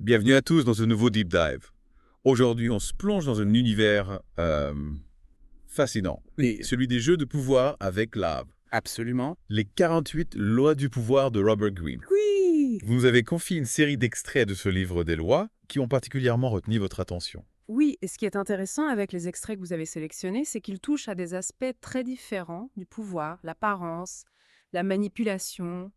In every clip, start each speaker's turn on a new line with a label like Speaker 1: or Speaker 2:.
Speaker 1: Bienvenue à tous dans ce nouveau Deep Dive. Aujourd'hui, on se plonge dans un univers fascinant, et celui des jeux de pouvoir avec l'art.
Speaker 2: Absolument.
Speaker 1: Les 48 lois du pouvoir de Robert Greene.
Speaker 2: Oui.
Speaker 1: Vous nous avez confié une série d'extraits de ce livre des lois qui ont particulièrement retenu votre attention.
Speaker 3: Oui, et ce qui est intéressant avec les extraits que vous avez sélectionnés, c'est qu'ils touchent à des aspects très différents du pouvoir, l'apparence, la manipulation,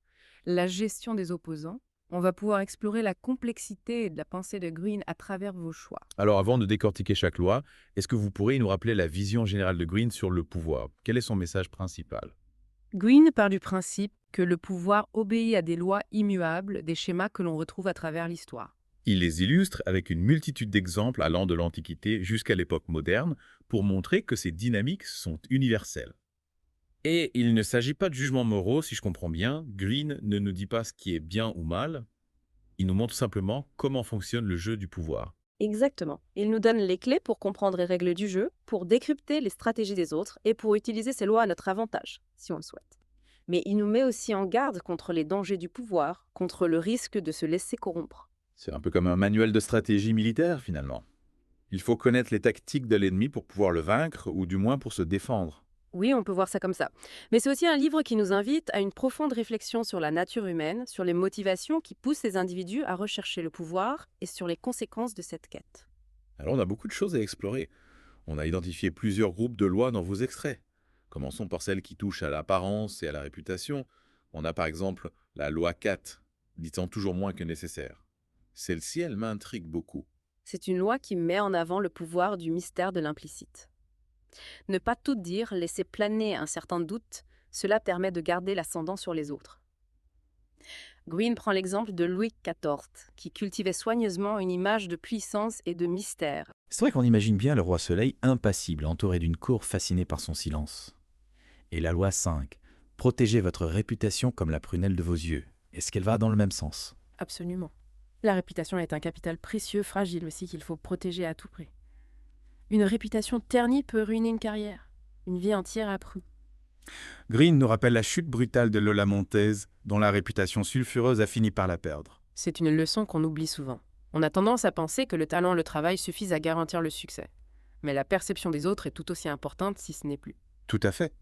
Speaker 3: la gestion des opposants. On va pouvoir explorer la complexité de la pensée de Greene à travers vos choix.
Speaker 1: Alors avant de décortiquer chaque loi, est-ce que vous pourriez nous rappeler la vision générale de Greene sur le pouvoir? Quel est son message principal?
Speaker 3: Greene part du principe que le pouvoir obéit à des lois immuables, des schémas que l'on retrouve à travers l'histoire.
Speaker 1: Il les illustre avec une multitude d'exemples allant de l'Antiquité jusqu'à l'époque moderne pour montrer que ces dynamiques sont universelles. Et il ne s'agit pas de jugements moraux, si je comprends bien. Greene ne nous dit pas ce qui est bien ou mal. Il nous montre simplement comment fonctionne le jeu du pouvoir.
Speaker 4: Exactement. Il nous donne les clés pour comprendre les règles du jeu, pour décrypter les stratégies des autres et pour utiliser ces lois à notre avantage, si on le souhaite. Mais il nous met aussi en garde contre les dangers du pouvoir, contre le risque de se laisser corrompre.
Speaker 1: C'est un peu comme un manuel de stratégie militaire, finalement. Il faut connaître les tactiques de l'ennemi pour pouvoir le vaincre, ou du moins pour se défendre.
Speaker 4: Oui, on peut voir ça comme ça. Mais c'est aussi un livre qui nous invite à une profonde réflexion sur la nature humaine, sur les motivations qui poussent les individus à rechercher le pouvoir et sur les conséquences de cette quête.
Speaker 1: Alors on a beaucoup de choses à explorer. On a identifié plusieurs groupes de lois dans vos extraits. Commençons par celles qui touchent à l'apparence et à la réputation. On a par exemple la loi 4, disant toujours moins que nécessaire. Celle-ci, elle m'intrigue beaucoup.
Speaker 4: C'est une loi qui met en avant le pouvoir du mystère de l'implicite. Ne pas tout dire, laisser planer un certain doute, cela permet de garder l'ascendant sur les autres. Greene prend l'exemple de Louis XIV, qui cultivait soigneusement une image de puissance et de mystère.
Speaker 2: C'est vrai qu'on imagine bien le roi Soleil impassible, entouré d'une cour fascinée par son silence. Et la loi 5, protégez votre réputation comme la prunelle de vos yeux. Est-ce qu'elle va dans le même sens?
Speaker 3: Absolument. La réputation est un capital précieux, fragile aussi, qu'il faut protéger à tout prix. Une réputation ternie peut ruiner une carrière, une vie entière à prix.
Speaker 5: Greene nous rappelle la chute brutale de Lola Montez, dont la réputation sulfureuse a fini par la perdre.
Speaker 3: C'est une leçon qu'on oublie souvent. On a tendance à penser que le talent et le travail suffisent à garantir le succès. Mais la perception des autres est tout aussi importante, si ce n'est plus.
Speaker 5: Tout à fait.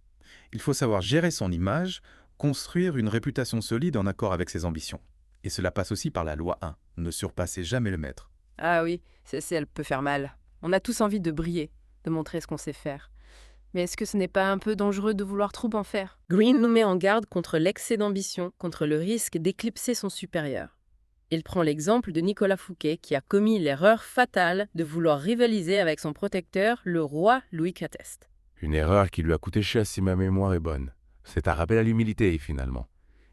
Speaker 5: Il faut savoir gérer son image, construire une réputation solide en accord avec ses ambitions. Et cela passe aussi par la loi 1, ne surpassez jamais le maître.
Speaker 3: Ah oui, celle-ci, elle peut faire mal. On a tous envie de briller, de montrer ce qu'on sait faire. Mais est-ce que ce n'est pas un peu dangereux de vouloir trop en faire?
Speaker 4: Greene nous met en garde contre l'excès d'ambition, contre le risque d'éclipser son supérieur. Il prend l'exemple de Nicolas Fouquet qui a commis l'erreur fatale de vouloir rivaliser avec son protecteur, le roi Louis XIV.
Speaker 6: Une erreur qui lui a coûté cher si ma mémoire est bonne. C'est un rappel à l'humilité, finalement.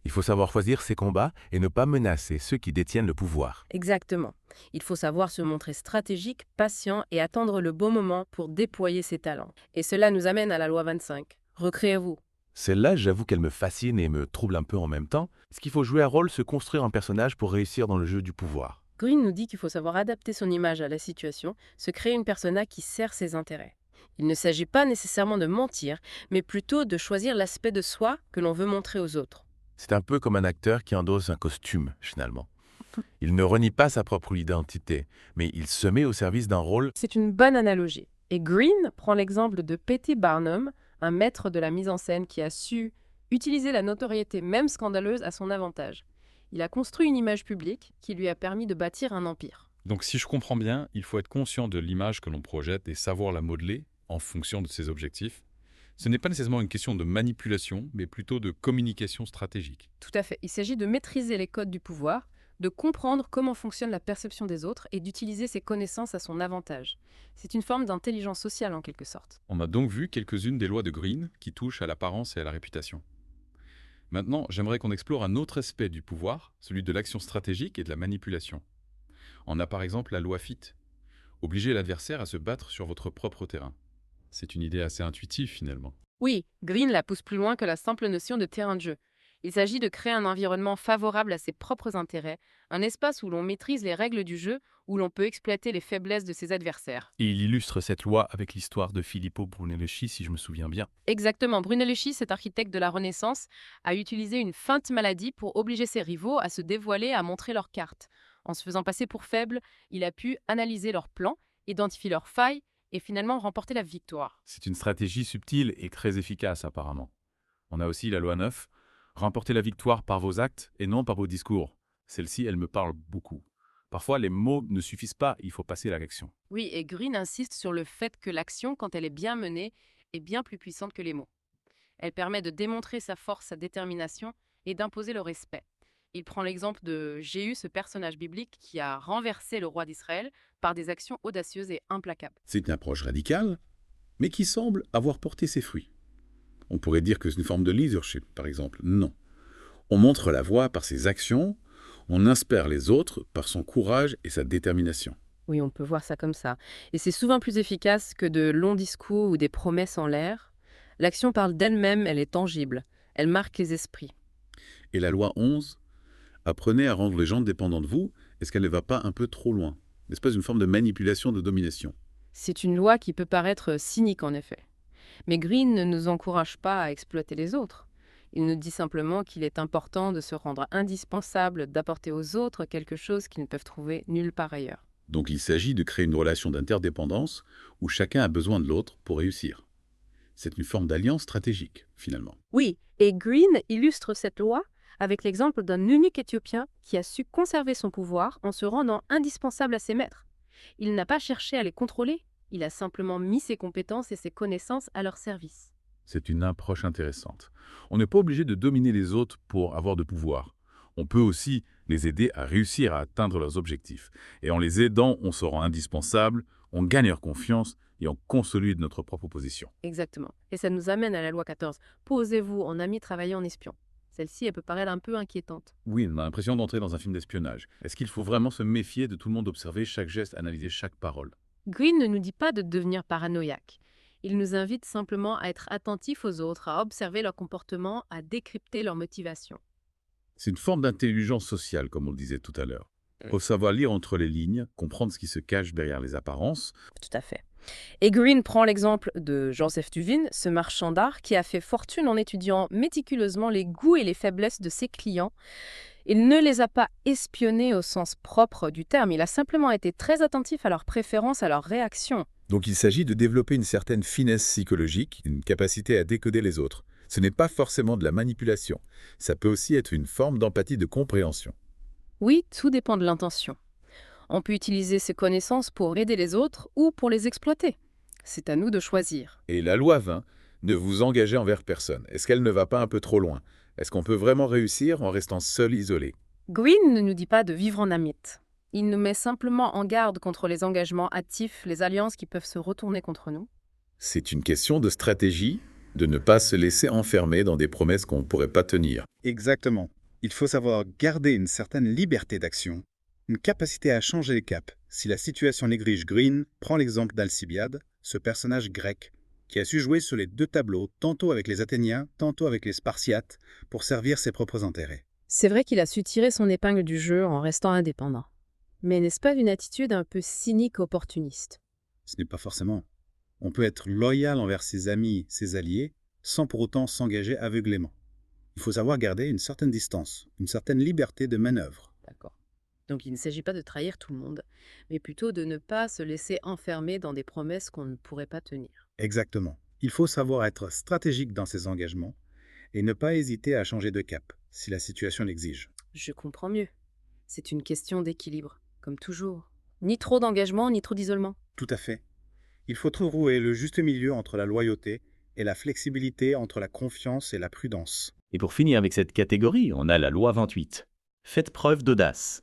Speaker 6: Il faut savoir choisir ses combats et ne pas menacer ceux qui détiennent le pouvoir.
Speaker 4: Exactement. Il faut savoir se montrer stratégique, patient et attendre le bon moment pour déployer ses talents. Et cela nous amène à la loi 25. Recréez-vous.
Speaker 6: Celle-là, j'avoue qu'elle me fascine et me trouble un peu en même temps. Est-ce qu'il faut jouer un rôle, se construire un personnage pour réussir dans le jeu du pouvoir?
Speaker 4: Greene nous dit qu'il faut savoir adapter son image à la situation, se créer une persona qui sert ses intérêts. Il ne s'agit pas nécessairement de mentir, mais plutôt de choisir l'aspect de soi que l'on veut montrer aux autres.
Speaker 6: C'est un peu comme un acteur qui endosse un costume, finalement. Il ne renie pas sa propre identité, mais il se met au service d'un rôle.
Speaker 3: C'est une bonne analogie. Et Greene prend l'exemple de P.T. Barnum, un maître de la mise en scène qui a su utiliser la notoriété même scandaleuse à son avantage. Il a construit une image publique qui lui a permis de bâtir un empire.
Speaker 7: Donc si je comprends bien, il faut être conscient de l'image que l'on projette et savoir la modeler en fonction de ses objectifs. Ce n'est pas nécessairement une question de manipulation, mais plutôt de communication stratégique.
Speaker 3: Tout à fait. Il s'agit de maîtriser les codes du pouvoir, de comprendre comment fonctionne la perception des autres et d'utiliser ses connaissances à son avantage. C'est une forme d'intelligence sociale en quelque sorte.
Speaker 7: On a donc vu quelques-unes des lois de Greene qui touchent à l'apparence et à la réputation. Maintenant, j'aimerais qu'on explore un autre aspect du pouvoir, celui de l'action stratégique et de la manipulation. On a par exemple la loi FIT, obliger l'adversaire à se battre sur votre propre terrain. C'est une idée assez intuitive finalement.
Speaker 3: Oui, Greene la pousse plus loin que la simple notion de terrain de jeu. Il s'agit de créer un environnement favorable à ses propres intérêts, un espace où l'on maîtrise les règles du jeu, où l'on peut exploiter les faiblesses de ses adversaires.
Speaker 2: Et il illustre cette loi avec l'histoire de Filippo Brunelleschi, si je me souviens bien.
Speaker 3: Exactement, Brunelleschi, cet architecte de la Renaissance, a utilisé une feinte maladie pour obliger ses rivaux à se dévoiler, à montrer leurs cartes.
Speaker 4: En se faisant passer pour faible, il a pu analyser leurs plans, identifier leurs failles et finalement remporter la victoire.
Speaker 7: C'est une stratégie subtile et très efficace apparemment. On a aussi la loi 9, remportez la victoire par vos actes et non par vos discours. Celle-ci, elle me parle beaucoup. Parfois, les mots ne suffisent pas, il faut passer à l'action.
Speaker 4: Oui, et Green insiste sur le fait que l'action, quand elle est bien menée, est bien plus puissante que les mots. Elle permet de démontrer sa force, sa détermination et d'imposer le respect. Il prend l'exemple de Jéhu, ce personnage biblique qui a renversé le roi d'Israël par des actions audacieuses et implacables.
Speaker 1: C'est une approche radicale, mais qui semble avoir porté ses fruits. On pourrait dire que c'est une forme de leadership, par exemple. Non. On montre la voie par ses actions, on inspire les autres par son courage et sa détermination.
Speaker 4: Oui, on peut voir ça comme ça. Et c'est souvent plus efficace que de longs discours ou des promesses en l'air. L'action parle d'elle-même, elle est tangible. Elle marque les esprits.
Speaker 1: Et la loi 11, apprenez à rendre les gens dépendants de vous, est-ce qu'elle ne va pas un peu trop loin? N'est-ce pas une forme de manipulation, de domination?
Speaker 4: C'est une loi qui peut paraître cynique en effet. Mais Green ne nous encourage pas à exploiter les autres. Il nous dit simplement qu'il est important de se rendre indispensable, d'apporter aux autres quelque chose qu'ils ne peuvent trouver nulle part ailleurs.
Speaker 1: Donc il s'agit de créer une relation d'interdépendance où chacun a besoin de l'autre pour réussir. C'est une forme d'alliance stratégique, finalement.
Speaker 4: Oui, et Green illustre cette loi avec l'exemple d'un eunuque éthiopien qui a su conserver son pouvoir en se rendant indispensable à ses maîtres. Il n'a pas cherché à les contrôler, il a simplement mis ses compétences et ses connaissances à leur service.
Speaker 7: C'est une approche intéressante. On n'est pas obligé de dominer les autres pour avoir de pouvoir. On peut aussi les aider à réussir à atteindre leurs objectifs. Et en les aidant, on se rend indispensable, on gagne leur confiance et on consolide notre propre position.
Speaker 4: Exactement. Et ça nous amène à la loi 14. Posez-vous en ami travailler en espion. Celle-ci, elle peut paraître un peu inquiétante.
Speaker 7: Oui, on a l'impression d'entrer dans un film d'espionnage. Est-ce qu'il faut vraiment se méfier de tout le monde, observer chaque geste, analyser chaque parole?
Speaker 4: Green ne nous dit pas de devenir paranoïaque. Il nous invite simplement à être attentifs aux autres, à observer leur comportement, à décrypter leurs motivations.
Speaker 1: C'est une forme d'intelligence sociale, comme on le disait tout à l'heure. Il faut savoir lire entre les lignes, comprendre ce qui se cache derrière les apparences.
Speaker 4: Tout à fait. Et Green prend l'exemple de Joseph Duvin, ce marchand d'art qui a fait fortune en étudiant méticuleusement les goûts et les faiblesses de ses clients. Il ne les a pas espionnés au sens propre du terme, il a simplement été très attentif à leurs préférences, à leurs réactions.
Speaker 1: Donc il s'agit de développer une certaine finesse psychologique, une capacité à décoder les autres. Ce n'est pas forcément de la manipulation. Ça peut aussi être une forme d'empathie, de compréhension.
Speaker 4: Oui, tout dépend de l'intention. On peut utiliser ces connaissances pour aider les autres ou pour les exploiter. C'est à nous de choisir.
Speaker 1: Et la loi 20, ne vous engagez envers personne. Est-ce qu'elle ne va pas un peu trop loin? Est-ce qu'on peut vraiment réussir en restant seul, isolé?
Speaker 4: Green ne nous dit pas de vivre en ermite. Il nous met simplement en garde contre les engagements hâtifs, les alliances qui peuvent se retourner contre nous.
Speaker 1: C'est une question de stratégie, de ne pas se laisser enfermer dans des promesses qu'on ne pourrait pas tenir.
Speaker 8: Exactement. Il faut savoir garder une certaine liberté d'action, une capacité à changer les caps. Si la situation l'exige, Green prend l'exemple d'Alcibiade, ce personnage grec, qui a su jouer sur les deux tableaux, tantôt avec les Athéniens, tantôt avec les Spartiates, pour servir ses propres intérêts.
Speaker 4: C'est vrai qu'il a su tirer son épingle du jeu en restant indépendant. Mais n'est-ce pas une attitude un peu cynique opportuniste?
Speaker 8: Ce n'est pas forcément. On peut être loyal envers ses amis, ses alliés, sans pour autant s'engager aveuglément. Il faut savoir garder une certaine distance, une certaine liberté de manœuvre.
Speaker 4: D'accord. Donc il ne s'agit pas de trahir tout le monde, mais plutôt de ne pas se laisser enfermer dans des promesses qu'on ne pourrait pas tenir.
Speaker 8: Exactement. Il faut savoir être stratégique dans ses engagements et ne pas hésiter à changer de cap, si la situation l'exige.
Speaker 4: Je comprends mieux. C'est une question d'équilibre, comme toujours. Ni trop d'engagement, ni trop d'isolement.
Speaker 8: Tout à fait. Il faut trouver le juste milieu entre la loyauté et la flexibilité, entre la confiance et la prudence.
Speaker 2: Et pour finir avec cette catégorie, on a la loi 28. Faites preuve d'audace.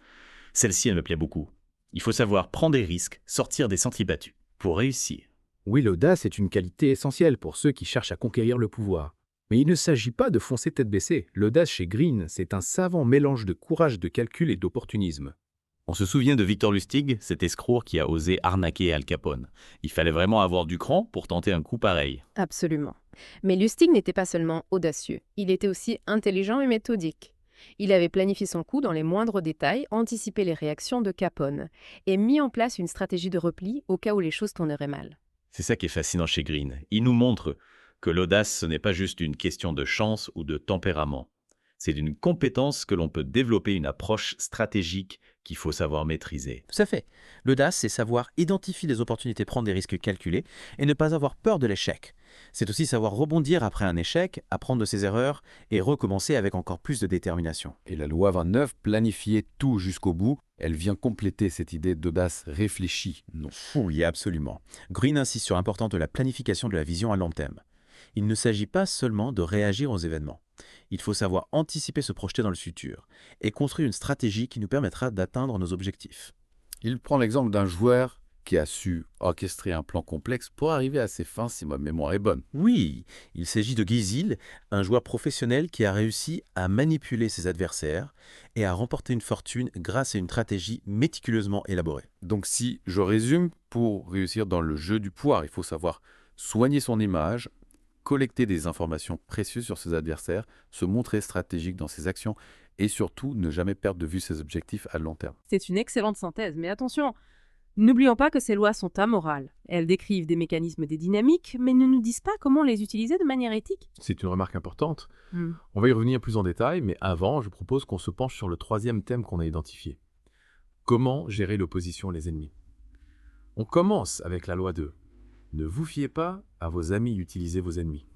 Speaker 2: Celle-ci, elle me plaît beaucoup. Il faut savoir prendre des risques, sortir des sentiers battus, pour réussir.
Speaker 9: Oui, l'audace est une qualité essentielle pour ceux qui cherchent à conquérir le pouvoir. Mais il ne s'agit pas de foncer tête baissée. L'audace chez Green, c'est un savant mélange de courage, de calcul et d'opportunisme.
Speaker 2: On se souvient de Victor Lustig, cet escroc qui a osé arnaquer Al Capone. Il fallait vraiment avoir du cran pour tenter un coup pareil.
Speaker 4: Absolument. Mais Lustig n'était pas seulement audacieux, il était aussi intelligent et méthodique. Il avait planifié son coup dans les moindres détails, anticipé les réactions de Capone et mis en place une stratégie de repli au cas où les choses tourneraient mal.
Speaker 2: C'est ça qui est fascinant chez Green. Il nous montre que l'audace, ce n'est pas juste une question de chance ou de tempérament.
Speaker 1: C'est d'une compétence que l'on peut développer une approche stratégique qu'il faut savoir maîtriser.
Speaker 10: Tout à fait. L'audace, c'est savoir identifier les opportunités, prendre des risques calculés et ne pas avoir peur de l'échec. C'est aussi savoir rebondir après un échec, apprendre de ses erreurs et recommencer avec encore plus de détermination.
Speaker 5: Et la loi 29, planifier tout jusqu'au bout, elle vient compléter cette idée d'audace réfléchie. Non.
Speaker 10: Oui, absolument. Green insiste sur l'importance de la planification de la vision à long terme. Il ne s'agit pas seulement de réagir aux événements. Il faut savoir anticiper, se projeter dans le futur et construire une stratégie qui nous permettra d'atteindre nos objectifs.
Speaker 5: Il prend l'exemple d'un joueur qui a su orchestrer un plan complexe pour arriver à ses fins si ma mémoire est bonne.
Speaker 10: Oui, il s'agit de Gizil, un joueur professionnel qui a réussi à manipuler ses adversaires et à remporter une fortune grâce à une stratégie méticuleusement élaborée.
Speaker 5: Donc si je résume, pour réussir dans le jeu du pouvoir, il faut savoir soigner son image, collecter des informations précieuses sur ses adversaires, se montrer stratégique dans ses actions et surtout ne jamais perdre de vue ses objectifs à long terme.
Speaker 4: C'est une excellente synthèse, mais attention, n'oublions pas que ces lois sont amorales. Elles décrivent des mécanismes, des dynamiques, mais ne nous disent pas comment les utiliser de manière éthique.
Speaker 9: C'est une remarque importante. On va y revenir plus en détail, mais avant, je propose qu'on se penche sur le troisième thème qu'on a identifié. Comment gérer l'opposition et les ennemis? On commence avec la loi 2. Ne vous fiez pas à vos amis, utilisez vos ennemis.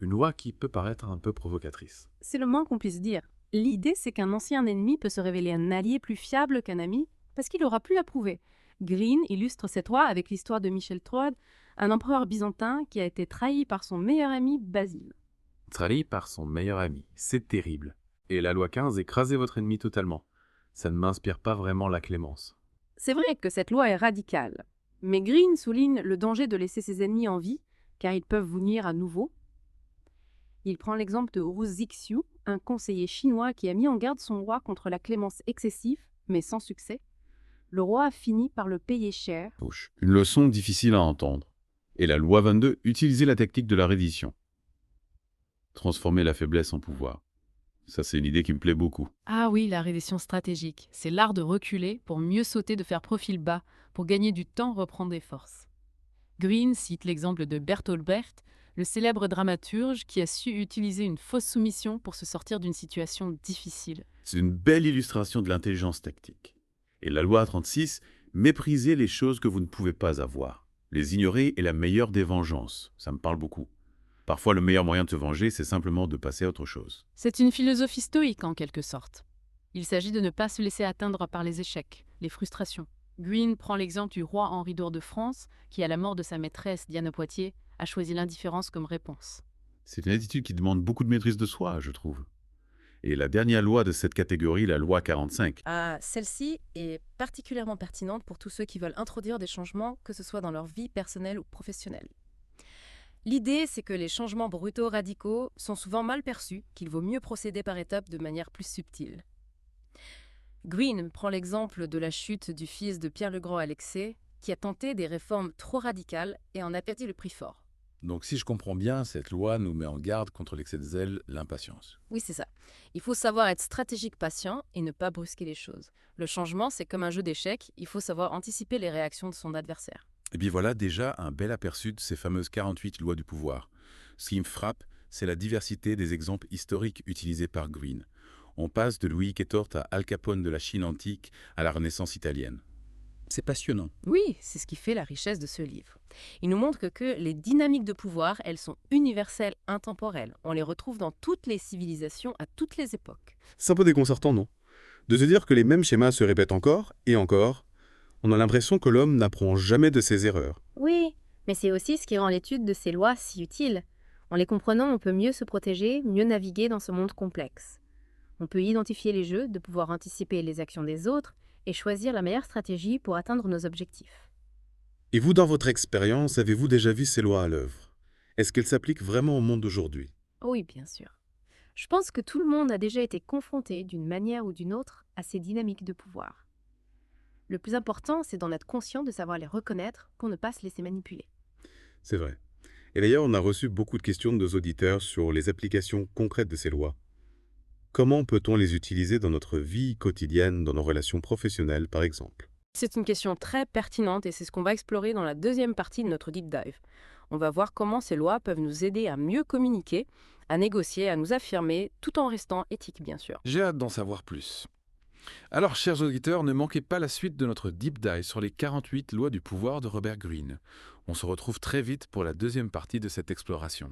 Speaker 9: Une loi qui peut paraître un peu provocatrice.
Speaker 4: C'est le moins qu'on puisse dire. L'idée, c'est qu'un ancien ennemi peut se révéler un allié plus fiable qu'un ami parce qu'il aura plus à prouver. Green illustre cette loi avec l'histoire de Michel III, un empereur byzantin qui a été trahi par son meilleur ami Basile.
Speaker 9: Trahi par son meilleur ami, c'est terrible. Et la loi 15, écrasez votre ennemi totalement. Ça ne m'inspire pas vraiment la clémence.
Speaker 4: C'est vrai que cette loi est radicale, mais Green souligne le danger de laisser ses ennemis en vie, car ils peuvent vous nuire à nouveau. Il prend l'exemple de Wu Zixiu, un conseiller chinois qui a mis en garde son roi contre la clémence excessive, mais sans succès. Le roi a fini par le payer cher.
Speaker 7: Une leçon difficile à entendre. Et la loi 22, utiliser la technique de la reddition. Transformer la faiblesse en pouvoir. Ça, c'est une idée qui me plaît beaucoup.
Speaker 3: Ah oui, la reddition stratégique. C'est l'art de reculer pour mieux sauter, de faire profil bas, pour gagner du temps, reprendre des forces. Green cite l'exemple de Bertolt Brecht, le célèbre dramaturge qui a su utiliser une fausse soumission pour se sortir d'une situation difficile.
Speaker 7: C'est une belle illustration de l'intelligence tactique. Et la loi 36, mépriser les choses que vous ne pouvez pas avoir. Les ignorer est la meilleure des vengeances. Ça me parle beaucoup. Parfois, le meilleur moyen de se venger, c'est simplement de passer à autre chose.
Speaker 3: C'est une philosophie stoïque en quelque sorte. Il s'agit de ne pas se laisser atteindre par les échecs, les frustrations. Green prend l'exemple du roi Henri d'Or de France, qui à la mort de sa maîtresse Diane de Poitiers, a choisi l'indifférence comme réponse.
Speaker 7: C'est une attitude qui demande beaucoup de maîtrise de soi, je trouve. Et la dernière loi de cette catégorie, la loi 45.
Speaker 4: Celle-ci est particulièrement pertinente pour tous ceux qui veulent introduire des changements, que ce soit dans leur vie personnelle ou professionnelle. L'idée, c'est que les changements brutaux radicaux sont souvent mal perçus, qu'il vaut mieux procéder par étapes de manière plus subtile. Green prend l'exemple de la chute du fils de Pierre le Grand Alexis, qui a tenté des réformes trop radicales et en a perdu le prix fort.
Speaker 7: Donc si je comprends bien, cette loi nous met en garde contre l'excès de zèle, l'impatience.
Speaker 4: Oui, c'est ça. Il faut savoir être stratégique patient et ne pas brusquer les choses. Le changement, c'est comme un jeu d'échecs, il faut savoir anticiper les réactions de son adversaire.
Speaker 7: Et bien voilà déjà un bel aperçu de ces fameuses 48 lois du pouvoir. Ce qui me frappe, c'est la diversité des exemples historiques utilisés par Green. On passe de Louis XIV à Al Capone de la Chine antique à la Renaissance italienne. C'est passionnant.
Speaker 4: Oui, c'est ce qui fait la richesse de ce livre. Il nous montre que les dynamiques de pouvoir, elles sont universelles, intemporelles. On les retrouve dans toutes les civilisations, à toutes les époques.
Speaker 8: C'est un peu déconcertant, non? De se dire que les mêmes schémas se répètent encore et encore. On a l'impression que l'homme n'apprend jamais de ses erreurs.
Speaker 11: Oui, mais c'est aussi ce qui rend l'étude de ces lois si utile. En les comprenant, on peut mieux se protéger, mieux naviguer dans ce monde complexe. On peut identifier les jeux, de pouvoir anticiper les actions des autres et choisir la meilleure stratégie pour atteindre nos objectifs.
Speaker 8: Et vous, dans votre expérience, avez-vous déjà vu ces lois à l'œuvre? Est-ce qu'elles s'appliquent vraiment au monde d'aujourd'hui?
Speaker 11: Oui, bien sûr. Je pense que tout le monde a déjà été confronté d'une manière ou d'une autre à ces dynamiques de pouvoir. Le plus important, c'est d'en être conscient, de savoir les reconnaître pour ne pas se laisser manipuler.
Speaker 8: C'est vrai. Et d'ailleurs, on a reçu beaucoup de questions de nos auditeurs sur les applications concrètes de ces lois. Comment peut-on les utiliser dans notre vie quotidienne, dans nos relations professionnelles, par exemple?
Speaker 4: C'est une question très pertinente et c'est ce qu'on va explorer dans la deuxième partie de notre deep dive. On va voir comment ces lois peuvent nous aider à mieux communiquer, à négocier, à nous affirmer, tout en restant éthique, bien sûr.
Speaker 7: J'ai hâte d'en savoir plus. Alors, chers auditeurs, ne manquez pas la suite de notre deep dive sur les 48 lois du pouvoir de Robert Greene. On se retrouve très vite pour la deuxième partie de cette exploration.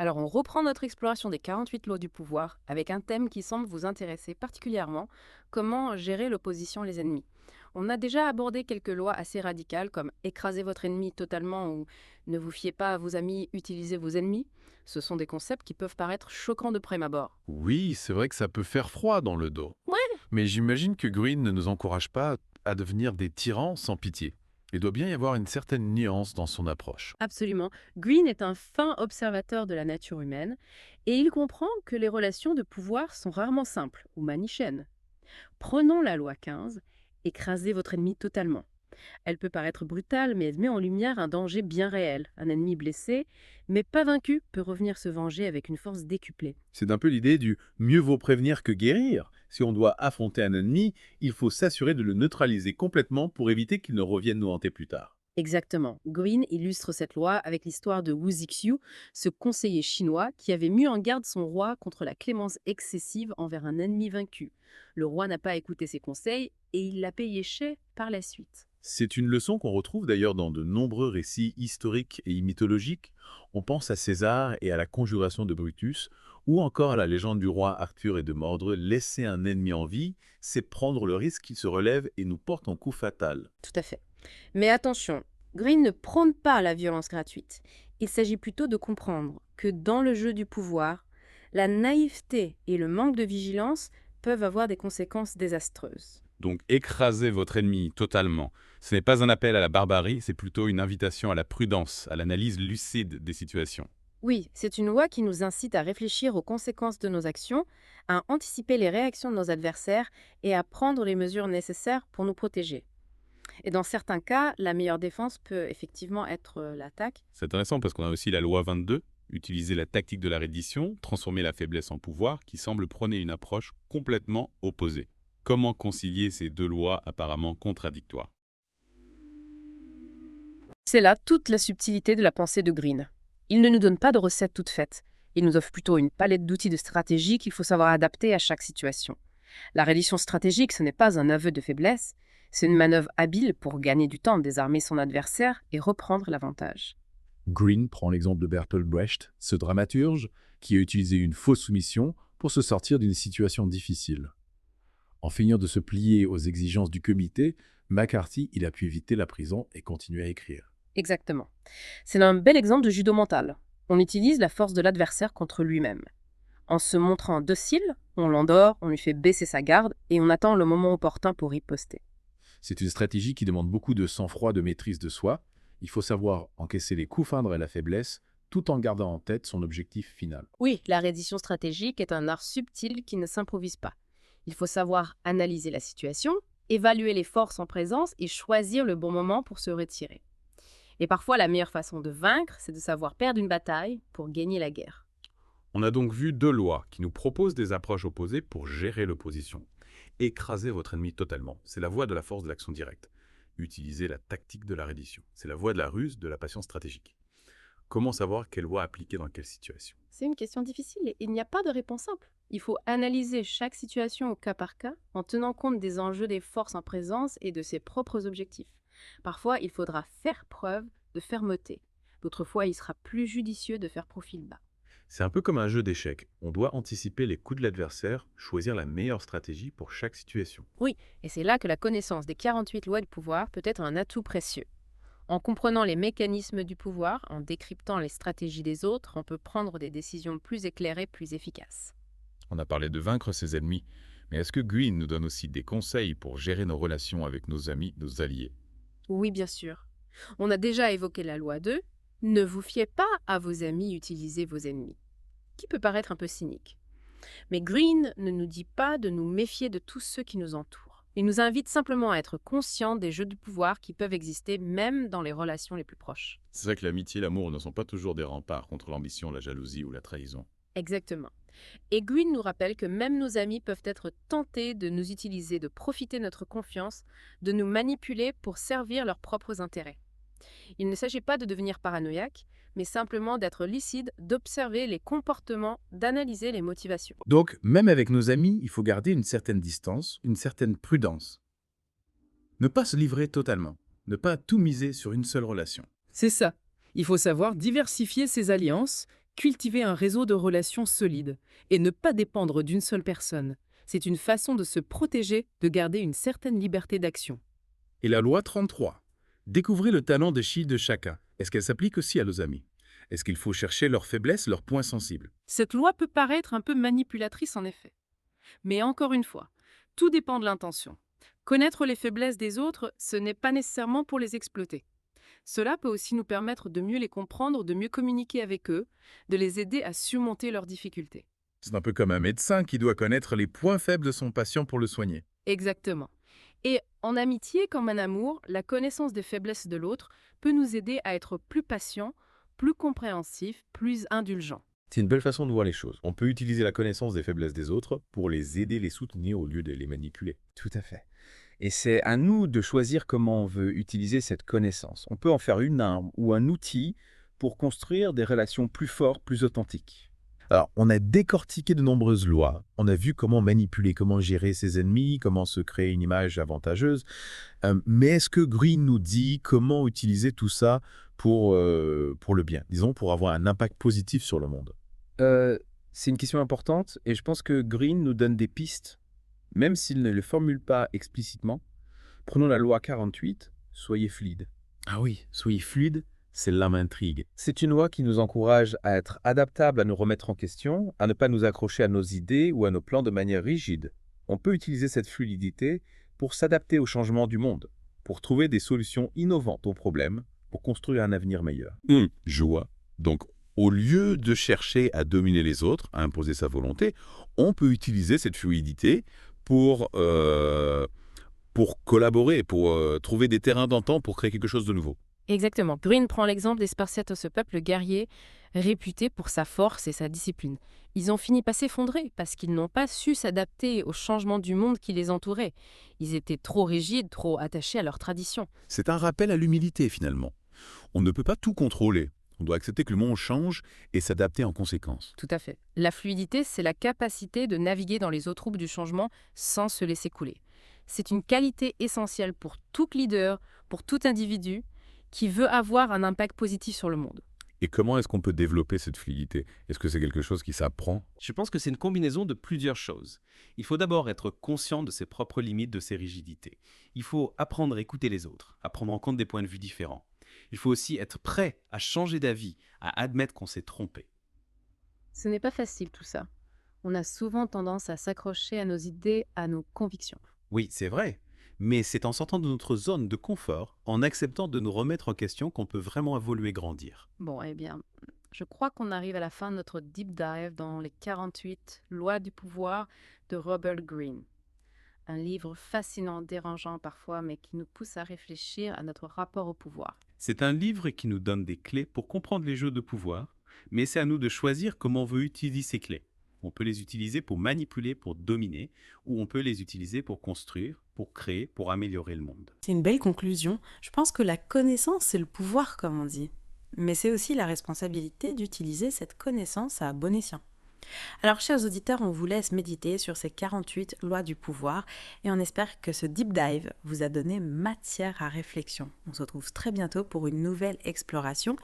Speaker 4: Alors on reprend notre exploration des 48 lois du pouvoir avec un thème qui semble vous intéresser particulièrement, comment gérer l'opposition les ennemis. On a déjà abordé quelques lois assez radicales comme écraser votre ennemi totalement ou ne vous fiez pas à vos amis, utilisez vos ennemis. Ce sont des concepts qui peuvent paraître choquants de prime abord.
Speaker 7: Oui, c'est vrai que ça peut faire froid dans le dos.
Speaker 4: Ouais.
Speaker 7: Mais j'imagine que Greene ne nous encourage pas à devenir des tyrans sans pitié. Il doit bien y avoir une certaine nuance dans son approche.
Speaker 4: Absolument. Greene est un fin observateur de la nature humaine et il comprend que les relations de pouvoir sont rarement simples ou manichéennes. Prenons la loi 15, écrasez votre ennemi totalement. Elle peut paraître brutale, mais elle met en lumière un danger bien réel. Un ennemi blessé, mais pas vaincu, peut revenir se venger avec une force décuplée.
Speaker 1: C'est un peu l'idée du mieux vaut prévenir que guérir. Si on doit affronter un ennemi, il faut s'assurer de le neutraliser complètement pour éviter qu'il ne revienne nous hanter plus tard.
Speaker 4: Exactement. Greene illustre cette loi avec l'histoire de Wu Zixiu, ce conseiller chinois qui avait mis en garde son roi contre la clémence excessive envers un ennemi vaincu. Le roi n'a pas écouté ses conseils et il l'a payé cher par la suite.
Speaker 1: C'est une leçon qu'on retrouve d'ailleurs dans de nombreux récits historiques et mythologiques. On pense à César et à la conjuration de Brutus, ou encore à la légende du roi Arthur et de Mordre. Laisser un ennemi en vie, c'est prendre le risque qu'il se relève et nous porte un coup fatal.
Speaker 4: Tout à fait. Mais attention, Greene ne prône pas la violence gratuite. Il s'agit plutôt de comprendre que dans le jeu du pouvoir, la naïveté et le manque de vigilance peuvent avoir des conséquences désastreuses.
Speaker 7: Donc écrasez votre ennemi totalement. Ce n'est pas un appel à la barbarie, c'est plutôt une invitation à la prudence, à l'analyse lucide des situations.
Speaker 4: Oui, c'est une loi qui nous incite à réfléchir aux conséquences de nos actions, à anticiper les réactions de nos adversaires et à prendre les mesures nécessaires pour nous protéger. Et dans certains cas, la meilleure défense peut effectivement être l'attaque.
Speaker 7: C'est intéressant parce qu'on a aussi la loi 22, utiliser la tactique de la reddition, transformer la faiblesse en pouvoir, qui semble prôner une approche complètement opposée. Comment concilier ces deux lois apparemment contradictoires?
Speaker 4: C'est là toute la subtilité de la pensée de Greene. Il ne nous donne pas de recette toute faite. Il nous offre plutôt une palette d'outils de stratégie qu'il faut savoir adapter à chaque situation. La reddition stratégique, ce n'est pas un aveu de faiblesse, c'est une manœuvre habile pour gagner du temps, désarmer son adversaire et reprendre l'avantage.
Speaker 9: Greene prend l'exemple de Bertolt Brecht, ce dramaturge qui a utilisé une fausse soumission pour se sortir d'une situation difficile. En finissant de se plier aux exigences du comité, McCarthy, il a pu éviter la prison et continuer à écrire.
Speaker 4: Exactement. C'est un bel exemple de judo mental. On utilise la force de l'adversaire contre lui-même. En se montrant docile, on l'endort, on lui fait baisser sa garde et on attend le moment opportun pour riposter.
Speaker 9: C'est une stratégie qui demande beaucoup de sang-froid, de maîtrise de soi. Il faut savoir encaisser les coups feindre et la faiblesse, tout en gardant en tête son objectif final.
Speaker 4: Oui, la reddition stratégique est un art subtil qui ne s'improvise pas. Il faut savoir analyser la situation, évaluer les forces en présence et choisir le bon moment pour se retirer. Et parfois, la meilleure façon de vaincre, c'est de savoir perdre une bataille pour gagner la guerre.
Speaker 7: On a donc vu deux lois qui nous proposent des approches opposées pour gérer l'opposition. Écraser votre ennemi totalement, c'est la voie de la force de l'action directe. Utiliser la tactique de la reddition, c'est la voie de la ruse, de la patience stratégique. Comment savoir quelle loi appliquer dans quelle situation?
Speaker 4: C'est une question difficile et il n'y a pas de réponse simple. Il faut analyser chaque situation au cas par cas en tenant compte des enjeux des forces en présence et de ses propres objectifs. Parfois, il faudra faire preuve de fermeté. D'autres fois, il sera plus judicieux de faire profil bas.
Speaker 1: C'est un peu comme un jeu d'échecs. On doit anticiper les coups de l'adversaire, choisir la meilleure stratégie pour chaque situation.
Speaker 4: Oui, et c'est là que la connaissance des 48 lois du pouvoir peut être un atout précieux. En comprenant les mécanismes du pouvoir, en décryptant les stratégies des autres, on peut prendre des décisions plus éclairées, plus efficaces.
Speaker 7: On a parlé de vaincre ses ennemis, mais est-ce que Greene nous donne aussi des conseils pour gérer nos relations avec nos amis, nos alliés?
Speaker 4: Oui, bien sûr. On a déjà évoqué la loi 2. Ne vous fiez pas à vos amis, utilisez vos ennemis. Qui peut paraître un peu cynique. Mais Greene ne nous dit pas de nous méfier de tous ceux qui nous entourent. Il nous invite simplement à être conscients des jeux de pouvoir qui peuvent exister même dans les relations les plus proches.
Speaker 7: C'est vrai que l'amitié et l'amour ne sont pas toujours des remparts contre l'ambition, la jalousie ou la trahison.
Speaker 4: Exactement. Et Greene nous rappelle que même nos amis peuvent être tentés de nous utiliser, de profiter de notre confiance, de nous manipuler pour servir leurs propres intérêts. Il ne s'agit pas de devenir paranoïaque, mais simplement d'être lucide, d'observer les comportements, d'analyser les motivations.
Speaker 1: Donc, même avec nos amis, il faut garder une certaine distance, une certaine prudence. Ne pas se livrer totalement, ne pas tout miser sur une seule relation.
Speaker 12: C'est ça. Il faut savoir diversifier ses alliances, cultiver un réseau de relations solides et ne pas dépendre d'une seule personne. C'est une façon de se protéger, de garder une certaine liberté d'action.
Speaker 1: Et la loi 33. Découvrez le talent de chi de chacun. Est-ce qu'elle s'applique aussi à nos amis? Est-ce qu'il faut chercher leurs faiblesses, leurs points sensibles?
Speaker 3: Cette loi peut paraître un peu manipulatrice en effet. Mais encore une fois, tout dépend de l'intention. Connaître les faiblesses des autres, ce n'est pas nécessairement pour les exploiter. Cela peut aussi nous permettre de mieux les comprendre, de mieux communiquer avec eux, de les aider à surmonter leurs difficultés.
Speaker 1: C'est un peu comme un médecin qui doit connaître les points faibles de son patient pour le soigner.
Speaker 3: Exactement. Et en amitié comme en amour, la connaissance des faiblesses de l'autre peut nous aider à être plus patients, plus compréhensifs, plus indulgents.
Speaker 10: C'est une belle façon de voir les choses. On peut utiliser la connaissance des faiblesses des autres pour les aider, les soutenir au lieu de les manipuler.
Speaker 13: Tout à fait. Et c'est à nous de choisir comment on veut utiliser cette connaissance. On peut en faire une arme ou un outil pour construire des relations plus fortes, plus authentiques.
Speaker 1: Alors, on a décortiqué de nombreuses lois. On a vu comment manipuler, comment gérer ses ennemis, comment se créer une image avantageuse. Mais est-ce que Green nous dit comment utiliser tout ça pour le bien, disons, pour avoir un impact positif sur le monde?
Speaker 13: C'est une question importante et je pense que Green nous donne des pistes, même s'il ne le formule pas explicitement. Prenons la loi 48, soyez fluide.
Speaker 1: Ah oui, soyez fluide, celle-là m'intrigue.
Speaker 13: C'est une loi qui nous encourage à être adaptables, à nous remettre en question, à ne pas nous accrocher à nos idées ou à nos plans de manière rigide. On peut utiliser cette fluidité pour s'adapter aux changements du monde, pour trouver des solutions innovantes aux problèmes, pour construire un avenir meilleur.
Speaker 5: Je vois. Donc, au lieu de chercher à dominer les autres, à imposer sa volonté, on peut utiliser cette fluidité pour collaborer, pour trouver des terrains d'entente, pour créer quelque chose de nouveau.
Speaker 4: Exactement. Green prend l'exemple des Spartiates, ce peuple guerrier réputé pour sa force et sa discipline. Ils ont fini par s'effondrer parce qu'ils n'ont pas su s'adapter aux changements du monde qui les entourait. Ils étaient trop rigides, trop attachés à leurs traditions.
Speaker 5: C'est un rappel à l'humilité, finalement. On ne peut pas tout contrôler. On doit accepter que le monde change et s'adapter en conséquence.
Speaker 4: Tout à fait. La fluidité, c'est la capacité de naviguer dans les eaux troubles du changement sans se laisser couler. C'est une qualité essentielle pour tout leader, pour tout individu qui veut avoir un impact positif sur le monde.
Speaker 5: Et comment est-ce qu'on peut développer cette fluidité? Est-ce que c'est quelque chose qui s'apprend?
Speaker 10: Je pense que c'est une combinaison de plusieurs choses. Il faut d'abord être conscient de ses propres limites, de ses rigidités. Il faut apprendre à écouter les autres, à prendre en compte des points de vue différents. Il faut aussi être prêt à changer d'avis, à admettre qu'on s'est trompé.
Speaker 4: Ce n'est pas facile tout ça. On a souvent tendance à s'accrocher à nos idées, à nos convictions.
Speaker 10: Oui, c'est vrai. Mais c'est en sortant de notre zone de confort, en acceptant de nous remettre en question qu'on peut vraiment évoluer, grandir.
Speaker 4: Bon, eh bien, je crois qu'on arrive à la fin de notre deep dive dans les 48 lois du pouvoir de Robert Greene. Un livre fascinant, dérangeant parfois, mais qui nous pousse à réfléchir à notre rapport au pouvoir.
Speaker 10: C'est un livre qui nous donne des clés pour comprendre les jeux de pouvoir, mais c'est à nous de choisir comment on veut utiliser ces clés. On peut les utiliser pour manipuler, pour dominer, ou on peut les utiliser pour construire, pour créer, pour améliorer le monde.
Speaker 14: C'est une belle conclusion. Je pense que la connaissance, c'est le pouvoir, comme on dit. Mais c'est aussi la responsabilité d'utiliser cette connaissance à bon escient. Alors, chers auditeurs, on vous laisse méditer sur ces 48 lois du pouvoir et on espère que ce deep dive vous a donné matière à réflexion. On se retrouve très bientôt pour une nouvelle exploration.